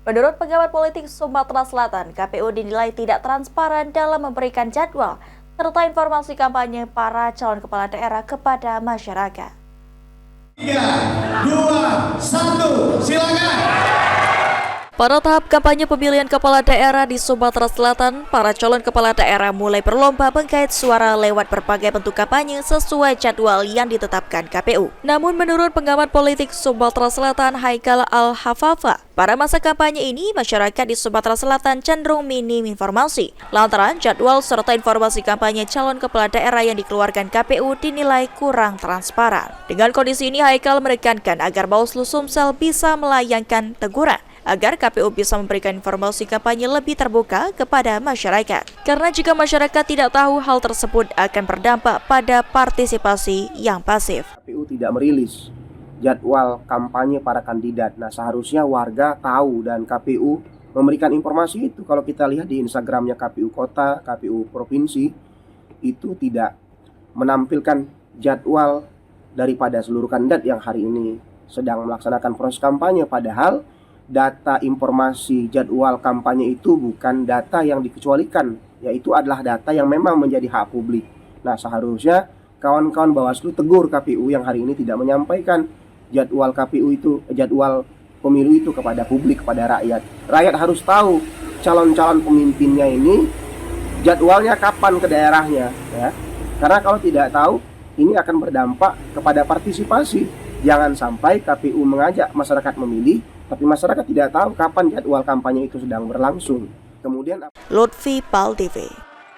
Menurut pengamat politik Sumatera Selatan, KPU dinilai tidak transparan dalam memberikan jadwal serta informasi kampanye para calon kepala daerah kepada masyarakat. 3, 2, 1, silakan. Pada tahap kampanye pemilihan kepala daerah di Sumatera Selatan, para calon kepala daerah mulai berlomba menggait suara lewat berbagai bentuk kampanye sesuai jadwal yang ditetapkan KPU. Namun menurut pengamat politik Sumatera Selatan Haikal Al-Hafafa, pada masa kampanye ini masyarakat di Sumatera Selatan cenderung minim informasi, lantaran jadwal serta informasi kampanye calon kepala daerah yang dikeluarkan KPU dinilai kurang transparan. Dengan kondisi ini, Haikal menekankan agar Bawaslu Sumsel bisa melayangkan teguran agar KPU bisa memberikan informasi kampanye lebih terbuka kepada masyarakat. Karena jika masyarakat tidak tahu, hal tersebut akan berdampak pada partisipasi yang pasif. KPU tidak merilis jadwal kampanye para kandidat. Nah, seharusnya warga tahu dan KPU memberikan informasi itu. Kalau kita lihat di Instagramnya KPU Kota, KPU Provinsi, itu tidak menampilkan jadwal daripada seluruh kandidat yang hari ini sedang melaksanakan proses kampanye. Padahal data informasi jadwal kampanye itu bukan data yang dikecualikan, yaitu adalah data yang memang menjadi hak publik. Nah, seharusnya kawan-kawan Bawaslu tegur KPU yang hari ini tidak menyampaikan jadwal KPU itu, jadwal pemilu itu kepada publik, kepada rakyat. Rakyat harus tahu calon-calon pemimpinnya ini jadwalnya kapan ke daerahnya, ya. Karena kalau tidak tahu, ini akan berdampak kepada partisipasi. Jangan sampai KPU mengajak masyarakat memilih, tapi masyarakat tidak tahu kapan jadwal kampanye itu sedang berlangsung. Kemudian Lutfi Pal TV.